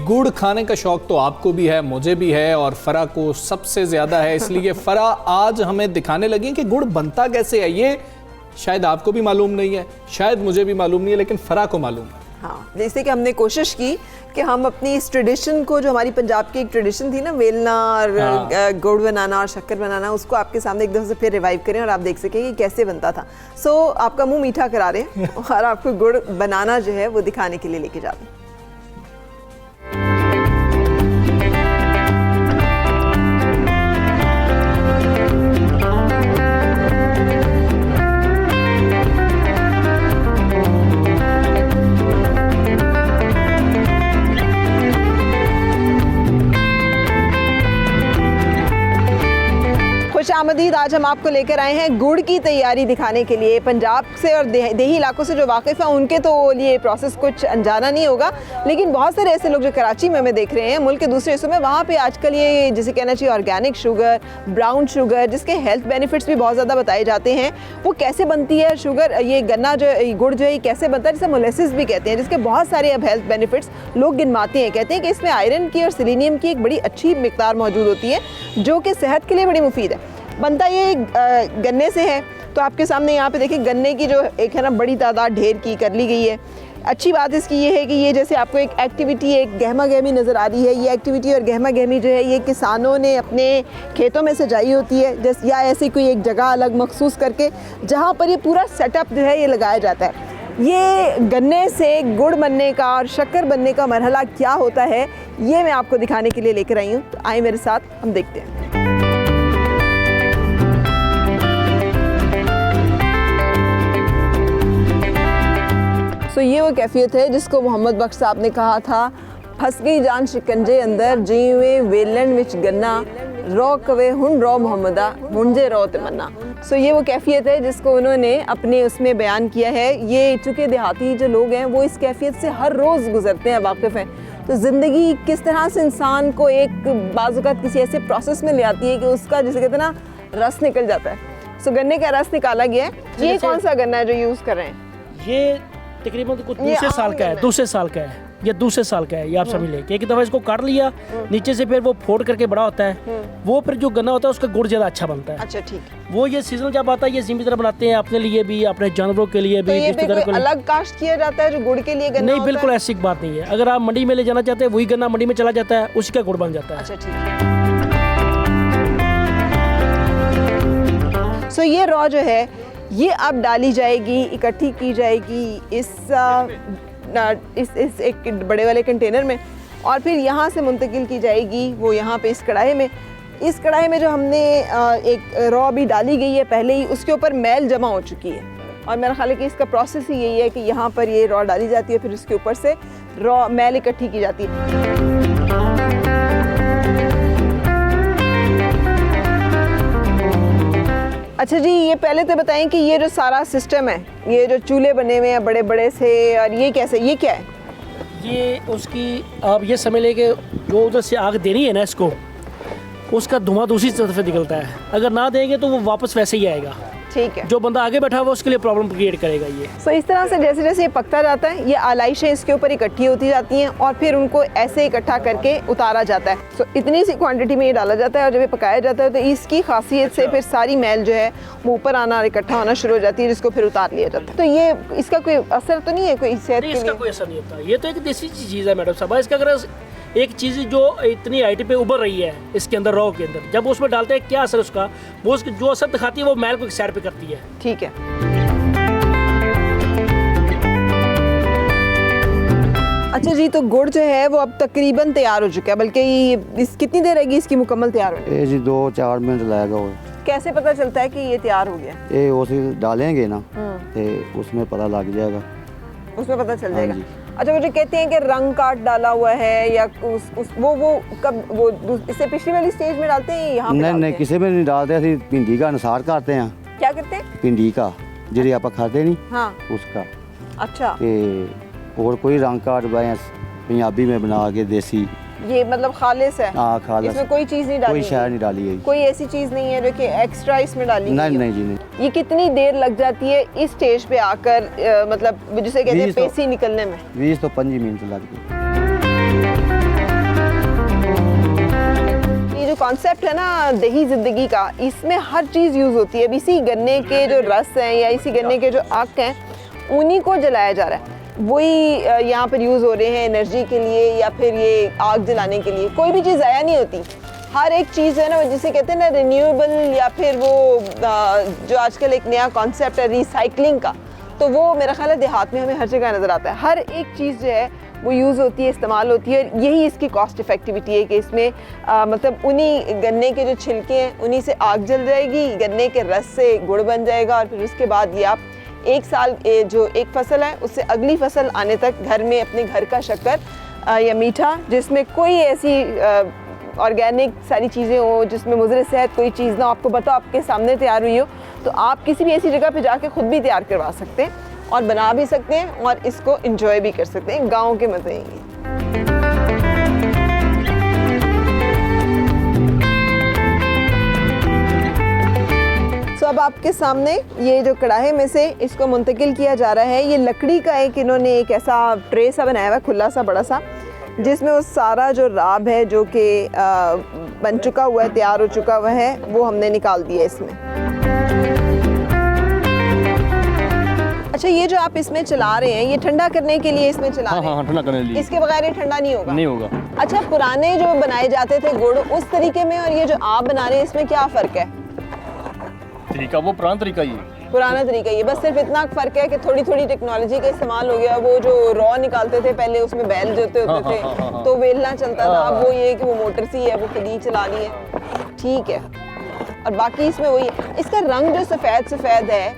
गुड़ खाने का शौक तो आपको भी है, मुझे भी है और फरा को सबसे ज़्यादा है, इसलिए फरा आज हमें दिखाने लगी कि गुड़ बनता कैसे है। ये शायद आपको भी मालूम नहीं है, शायद मुझे भी मालूम नहीं है, लेकिन फरा को मालूम है। हाँ, जैसे कि हमने कोशिश की कि हम अपनी इस ट्रेडिशन को, जो हमारी पंजाब की एक ट्रेडिशन थी ना, वेलना और गुड़ बनाना और शक्कर बनाना, उसको आपके सामने एक दफ़े से फिर रिवाइव करें और आप देख सकें कि कैसे बनता था। सो आपका मुंह मीठा करा रहे हैं और आपको गुड़ बनाना जो है वो दिखाने के लिए लेके जाते हैं। खुशामदीद, आज हम आपको लेकर आए हैं गुड़ की तैयारी दिखाने के लिए। पंजाब से और देही इलाकों से जो वाकिफ़ हैं उनके तो ये प्रोसेस कुछ अनजाना नहीं होगा, लेकिन बहुत सारे ऐसे लोग जो कराची में हमें देख रहे हैं, मुल्क के दूसरे हिस्सों में, वहाँ पे आजकल ये जिसे कहना चाहिए ऑर्गेनिक शुगर, ब्राउन शुगर, जिसके हेल्थ बेनिफिट्स भी बहुत ज़्यादा बताए जाते हैं, वो कैसे बनती है शुगर, ये गन्ना जो गुड़ जो है ये कैसे बनता है, जिसे मोलेसिस भी कहते हैं, जिसके बहुत सारे अब हेल्थ बेनिफिट्स लोग गिनवाते हैं। कहते हैं कि इसमें आयरन की और सेलेनियम की एक बड़ी अच्छी मिकदार मौजूद होती है, जो कि सेहत के लिए बड़ी मुफीद है। बनता ये गन्ने से है, तो आपके सामने यहाँ पे देखिए गन्ने की जो एक है ना बड़ी तादाद ढेर की कर ली गई है। अच्छी बात इसकी ये है कि ये जैसे आपको एक एक्टिविटी, एक गहमा गहमी नज़र आ रही है, ये एक्टिविटी और गहमा गहमी जो है ये किसानों ने अपने खेतों में सजाई होती है, जैसे या ऐसी कोई एक जगह अलग मखसूस करके जहाँ पर ये पूरा सेटअप जो है ये लगाया जाता है। ये गन्ने से गुड़ बनने का और शक्कर बनने का मरहला क्या होता है, ये मैं आपको दिखाने के लिए लेकर आई हूँ। तो आए मेरे साथ, हम देखते हैं। तो ये वो कैफियत है जिसको मोहम्मद बख्श साहब ने कहा था, फंस गई जान शिकंजे अंदर, जीवे वेलन विच गन्ना, रो कवे हुन रो मोहम्मदा, हुंजे रो तमन्ना। सो ये वो कैफियत है जिसको उन्होंने अपने उसमें बयान किया है। ये चूँकि देहाती जो लोग हैं वो इस कैफियत से हर रोज़ गुजरते हैं, वाकिफ़ हैं। तो ज़िंदगी किस तरह से इंसान को एक बाज़-औक़ात किसी ऐसे प्रोसेस में ले आती है कि उसका जिसे कहते हैं ना रस निकल जाता है। सो गन्ने का रस निकाला गया है। ये कौन सा गन्ना है जो यूज़ कर रहे हैं? ये तकरीबन कुछ दूसरे साल का है, दूसरे साल का है, ये दूसरे साल का है। ये आप समझ लें कि एक दफ़ा इसको काट लिया नीचे से, फिर वो फोड़ करके बड़ा होता है, वो फिर जो गन्ना होता है उसका गुड़ ज़्यादा अच्छा बनता है। अच्छा, ठीक है। वो ये सीजन जब आता है ये जिम्मेदार बनाते हैं अपने लिए भी, अपने जानवरों के लिए भी। तो ये भी कोई अलग काश्त किया जाता है जो गुड़ के लिए गन्ना नहीं, बिल्कुल ऐसी बात नहीं है। अगर आप मंडी में ले जाना चाहते हैं, वही गन्ना मंडी में चला जाता है, उसी का गुड़ बन जाता है। अच्छा, ठीक है। सो ये रॉ जो है ये अब डाली जाएगी, इकट्ठी की जाएगी इस एक बड़े वाले कंटेनर में, और फिर यहाँ से मुंतकिल की जाएगी वो यहाँ पे इस कढ़ाई में। इस कढ़ाई में जो हमने एक रॉ भी डाली गई है पहले ही, उसके ऊपर मैल जमा हो चुकी है, और मेरा ख्याल है कि इसका प्रोसेस ही यही है कि यहाँ पर ये रॉ डाली जाती है, फिर उसके ऊपर से रॉ मैल इकट्ठी की जाती है। अच्छा जी, ये पहले तो बताएं कि ये जो सारा सिस्टम है, ये जो चूल्हे बने हुए हैं बड़े बड़े से, और ये कैसे, ये क्या है? ये उसकी आप ये समझ लें कि जो उधर से आग देनी है ना इसको, उसका धुआं दूसरी तरफ निकलता है। अगर ना देंगे तो वो वापस वैसे ही आएगा। ठीक है। जो बंदा आगे बैठा हुआ उसके लिए प्रॉब्लम क्रिएट करेगा ये। सो इस तरह से जैसे जैसे ये पकता जाता है, ये आलाइशें इसके ऊपर इकट्ठी होती जाती हैं और फिर उनको ऐसे इकट्ठा करके उतारा जाता है। सो इतनी सी क्वांटिटी में ये डाला जाता है, और जब ये पकाया जाता है तो इसकी खासियत से फिर सारी मैल जो है वो ऊपर आना और इकट्ठा होना शुरू हो जाती है, जिसको फिर उतार लिया जाता है। तो ये इसका कोई असर तो नहीं है कोई सेहत के लिए? इसका कोई असर नहीं होता। ये तो एक देसी चीज़ है मैडम साहब। इसका अगर एक चीज़ जो इतनी हाइट पे उभर रही है इसके अंदर, रॉ के अंदर, जब उसमें डालते हैं क्या असर उसका, वो उसकी जो असर दिखाती है वो मैल को एक साइड पे करती है। ठीक है। अच्छा जी, तो गुड़ जो है वो अब तकरीबन तैयार हो चुका है, बल्कि इस कितनी देर रहेगी इसकी मुकम्मल तैयार होने? जी 2-4 मिनट लगेगा। वो कैसे पता चलता है कि ये तैयार हो गया? ये उसे डालेंगे ना तो उसमें पता लग जाएगा, उसमें पता चल जाएगा। अच्छा, मुझे कहते हैं कि रंग काट डाला हुआ है या वो कब, वो इससे पिछली वाली स्टेज में डालते हैं यहाँ? नहीं, किसी में नहीं डालते, असि भिंडी का अनुसार करते हैं। क्या करते हैं? भिंडी का जी आप खाते नहीं, हाँ, उसका। अच्छा। और कोई रंग काट पंजाबी में बना के देसी, ये मतलब खालिस है? हाँ, खालिस। इसमें कोई चीज़ नहीं डाली? कोई शहर नहीं डाली है। कोई ऐसी चीज़ नहीं है जो कि एक्स्ट्रा इसमें डाली? नहीं जी, नहीं। ये कितनी देर लग जाती है इस स्टेज पे आकर, मतलब जिसे कहते हैं पेसी निकलने में? 20 तो 25 मिनट लगती है। कॉन्सेप्ट है ना दही ज़िंदगी का, इसमें हर चीज़ यूज़ होती है। अब इसी गन्ने के जो रस हैं या इसी गन्ने के जो आक हैं, उन्हीं को जलाया जा रहा है। वही यहाँ पर यूज़ हो रहे हैं एनर्जी के लिए या फिर ये आग जलाने के लिए। कोई भी चीज़ ज़ाया नहीं होती। हर एक चीज़ है ना, जिसे कहते हैं ना रिन्यूएबल, या फिर वो जो आजकल एक नया कॉन्सेप्ट है रिसाइकलिंग का, तो वो मेरा ख्याल है देहात में हमें हर जगह नज़र आता है। हर एक चीज़ जो है वो यूज़ होती है, इस्तेमाल होती है। यही इसकी कॉस्ट इफ़ेक्टिविटी है कि इसमें मतलब उन्हीं गन्ने के जो छिलके हैं उन्हीं से आग जल जाएगी, गन्ने के रस से गुड़ बन जाएगा, और फिर उसके बाद ये आप एक साल जो एक फसल है उससे अगली फसल आने तक घर में अपने घर का शक्कर या मीठा, जिसमें कोई ऐसी ऑर्गेनिक सारी चीज़ें हो, जिसमें मुज़र सेहत कोई चीज़ ना आपको पता आपके सामने तैयार हुई हो, तो आप किसी भी ऐसी जगह पे जाके ख़ुद भी तैयार करवा सकते हैं और बना भी सकते हैं और इसको एंजॉय भी कर सकते हैं। गाँव के मज़े हैं ये। अब आपके सामने ये जो कढ़ाई में से इसको मुंतकिल किया जा रहा है। ये लकड़ी का एक इन्होंने एक ऐसा ट्रे सा बनाया हुआ है, खुला सा बड़ा सा, जिसमें वो सारा जो राब है जो कि बन चुका हुआ है, तैयार हो चुका हुआ है, वो हमने निकाल दिया इसमें। अच्छा, ये जो आप इसमें चला रहे हैं, ये ठंडा करने के लिए इसमें चला रहे हैं? हाँ, ठंडा करने के लिए। इसके बगैर ये ठंडा नहीं होगा? नहीं होगा। अच्छा, पुराने जो बनाए जाते थे गुड़ उस तरीके में और ये जो आप बना रहे हैं इसमें क्या फ़र्क है? तरीका वो पुराना तरीका ही है। पुराना तरीका ये, बस सिर्फ इतना फ़र्क है कि थोड़ी थोड़ी टेक्नोलॉजी का इस्तेमाल हो गया। वो जो रॉ निकालते थे पहले, उसमें बैल जोते होते थे, तो वेलना चलता था। अब वो ये कि वो मोटर सी है, वो खुद ही चला रही है, ठीक है। और बाकी इसमें वही है। इसका रंग जो सफ़ेद है,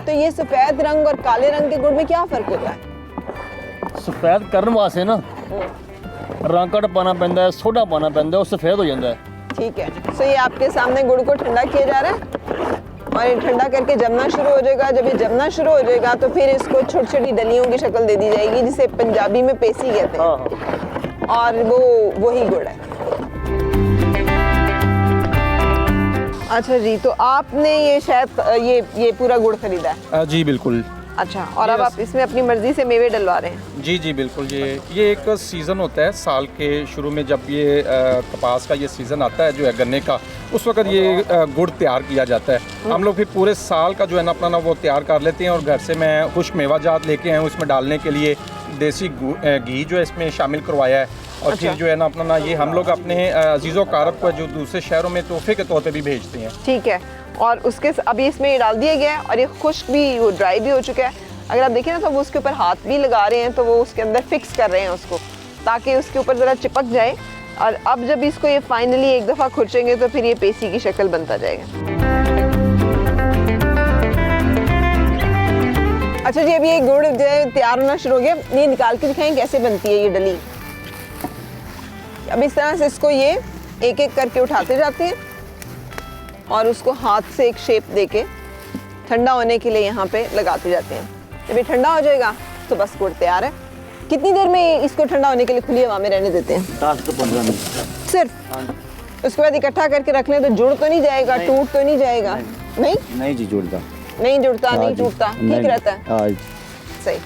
तो ये सफ़ेद रंग और काले रंग के गुड़ में क्या फ़र्क होता है? सफेद करने वास्ते ना रंग कट पाना पैंदा है, सोडा पाना पैंदा है, और सफेद हो जाता है। ठीक है। सो ये आपके सामने गुड़ को ठंडा किया जा रहा है और ये ठंडा करके जमना शुरू हो जाएगा। जब ये जमना शुरू हो जाएगा तो फिर इसको छोटी छोटी डलियों की शक्ल दे दी जाएगी, जिसे पंजाबी में पेसी कहते हैं, और वो वही गुड़ है। अच्छा जी, तो आपने ये शायद ये पूरा गुड़ खरीदा है? जी बिल्कुल। अच्छा, और अब आप इसमें अपनी मर्जी से मेवे डलवा रहे हैं? जी जी बिल्कुल। ये एक सीज़न होता है साल के शुरू में, जब ये कपास का ये सीज़न आता है जो है गन्ने का, उस वक्त ये गुड़ तैयार किया जाता है। हम लोग फिर पूरे साल का जो है ना अपना वो तैयार कर लेते हैं, और घर से मैं खुश्क मेवाजात लेके आए हूँ इसमें डालने के लिए। देसी घी जो है इसमें शामिल करवाया है, और फिर जो है ना अपना ये हम लोग अपने अजीज़ों कारब को जो दूसरे शहरों में तोहफे के तौर पे भी भेजते हैं। ठीक है। और उसके अभी इसमें ये डाल दिया गया है और ये खुश्क भी, वो ड्राई भी हो चुका है। अगर आप देखें ना तो वो उसके ऊपर हाथ भी लगा रहे हैं, तो वो उसके अंदर फिक्स कर रहे हैं उसको, ताकि उसके ऊपर ज़रा चिपक जाए। और अब जब इसको ये फाइनली एक दफ़ा खुरचेंगे तो फिर ये पेसी की शक्ल बनता जाएगा। अच्छा जी, अभी ये गुड़ जो है तैयार होना शुरू हो गया। ये निकाल के दिखाएं कैसे बनती है ये डली। अब इस तरह से इसको ये एक एक करके उठाते जाते हैं और उसको हाथ से एक शेप देके ठंडा होने के लिए यहाँ पे लगाते जाते हैं। जब ये ठंडा हो जाएगा तो बस गुड़ तैयार है। कितनी देर में इसको ठंडा होने के लिए खुली हवा में रहने देते हैं? 10 से 15 मिनट सिर्फ। उसके बाद इकट्ठा करके रख लें तो जुड़ तो नहीं जाएगा? टूट तो नहीं जाएगा? नहीं नहीं जी, जुड़ता नहीं जुड़ता, नहीं टूटता, ठीक रहता है। हाँ, सही।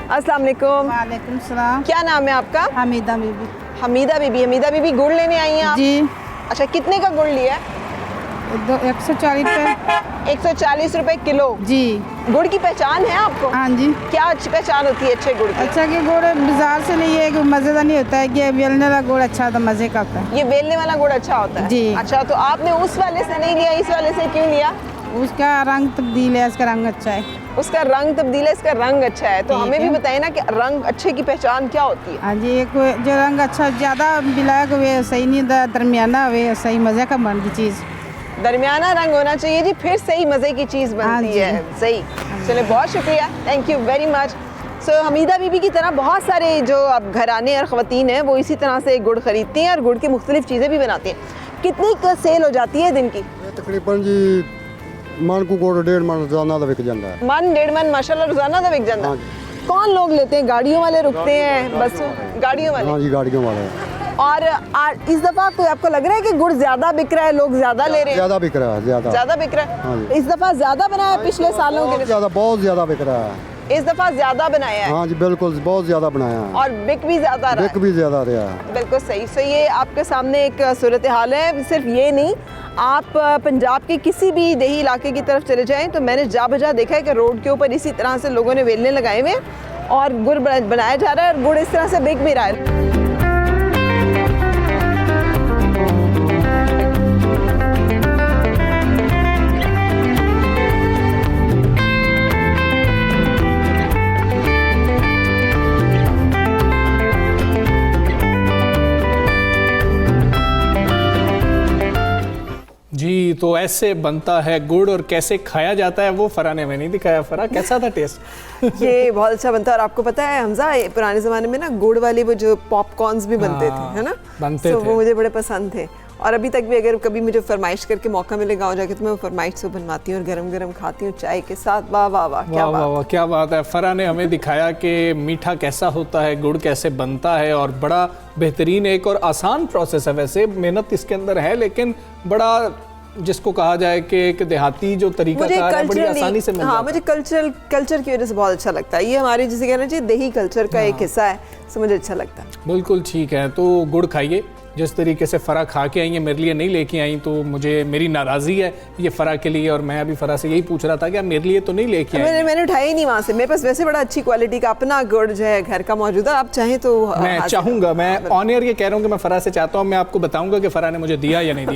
अस्सलाम वालेकुम। वालेकुम सलाम। क्या नाम है आपका? हमीदा बीबी। हमीदा बीबी। हमीदा बीबी, गुड़ लेने आई हैं आप? जी। अच्छा, कितने का गुड़ लिया है? 140 रुपये। 140 रुपए किलो। जी। गुड़ की पहचान है आपको? हाँ जी। क्या अच्छी पहचान होती है अच्छे गुड़ की? अच्छा कि गुड़ बाजार से नहीं है कि मज़ेदार नहीं होता है, कि बेलने वाला गुड़ अच्छा होता है, मज़े का होता है। ये बेलने वाला गुड़ अच्छा होता है? जी। अच्छा, तो आपने उस वाले से नहीं लिया, इस वाले से क्यों लिया? उसका रंग तब्दील है, इसका रंग अच्छा है। उसका रंग तब्दील है, इसका रंग अच्छा है। तो ठीक हमें भी है। बताइए ना कि रंग अच्छे की पहचान क्या होती है? हाँ जी, एक जो रंग अच्छा ज़्यादा ब्लैक हुए सही नहीं होता, दरमियाना हुए सही, मज़े का बन की चीज़। दरमियाना रंग होना चाहिए जी, फिर सही मज़े की चीज़ हाँ बनती जी। है। सही। चलो, बहुत शुक्रिया, थैंक यू वेरी मच। सो हमीदा बीबी की तरह बहुत सारे जो अब घराने और ख़वातीन हैं वो इसी तरह से गुड़ ख़रीदती हैं और गुड़ की मुख्तलिफ चीज़ें भी बनाती हैं। कितनी सेल हो जाती है दिन की? तकरीबन जी मन को गुड़ 1.5 मन रोजाना विक जाता है। मन 1.5 मन माशाल्लाह रोजाना का बिक जाता हाँ है। कौन लोग लेते हैं? गाड़ियों वाले रुकते हैं? बस गाड़ियों वाले। हाँ जी, गाड़ियों वाले। और इस दफ़ा तो आपको लग रहा है कि गुड़ ज़्यादा बिक रहा है, लोग ज़्यादा ले रहे हैं? ज़्यादा बिक रहा है, ज़्यादा ज़्यादा बिक रहा हाँ है। जी। इस दफ़ा ज़्यादा बना है पिछले सालों के लिए? बहुत ज़्यादा बिक रहा है। इस दफा ज्यादा बनाया है हाँ जी बिल्कुल बहुत ज़्यादा बनाया है, और बिक भी ज्यादा रहा बिक है। भी ज़्यादा रहा है। बिल्कुल सही। सो ये आपके सामने एक सूरत हाल है। सिर्फ ये नहीं, आप पंजाब के किसी भी देही इलाके की तरफ चले जाएं तो मैंने जा बजा देखा है कि रोड के ऊपर इसी तरह से लोगों ने वेलने लगाए हुए हैं और गुड़ बनाया जा रहा है और गुड़ इस तरह से बिक भी रहा है। जी, तो ऐसे बनता है गुड़ और कैसे खाया जाता है वो फरा ने हमें नहीं दिखाया। फरा, कैसा था टेस्ट? ये बहुत अच्छा बनता है और आपको पता है हमजा, पुराने ज़माने में ना गुड़ वाले वो जो पॉपकॉर्न्स भी बनते थे, है ना, बनते तो थे। वो मुझे बड़े पसंद थे और अभी तक भी अगर कभी मुझे फरमाइश करके मौका मिले गाँव जाके तो मैं वो फरमाइश से बनवाती हूँ और गरम गरम खाती हूँ चाय के साथ। वाह वाह वाह, क्या वाह वाह बात। वाह, क्या बात है। फरा ने हमें दिखाया कि मीठा कैसा होता है, गुड़ कैसे बनता है और बड़ा बेहतरीन एक और आसान प्रोसेस है। वैसे मेहनत इसके अंदर है लेकिन बड़ा, जिसको कहा जाए कि एक देहाती जो तरीका मुझे है बड़ी कल्चरली, आसानी से मिल हाँ, जाता मुझे कल्चर की वजह से बहुत अच्छा लगता है। ये हमारे जिसे कहना चाहिए देही कल्चर का एक हिस्सा है, तो मुझे अच्छा लगता है। है। बिल्कुल ठीक है, तो गुड़ खाइए। जिस तरीके से फरा खा के आई है, मेरे लिए नहीं लेके आई, तो मुझे मेरी नाराज़ी है ये फरा के लिए। और मैं अभी फरा से यही पूछ रहा था कि आप मेरे लिए तो नहीं लेके आई? मैंने उठाया ही नहीं वहाँ से। मेरे पास वैसे बड़ा अच्छी क्वालिटी का अपना गुड़ जो है घर का मौजूद है, आप चाहें तो मैं चाहूँगा, मैं ऑन एयर ये कह रहा हूँ कि मैं फरा से चाहता हूँ, मैं आपको बताऊँगा कि फरा ने मुझे दिया या नहीं दिया।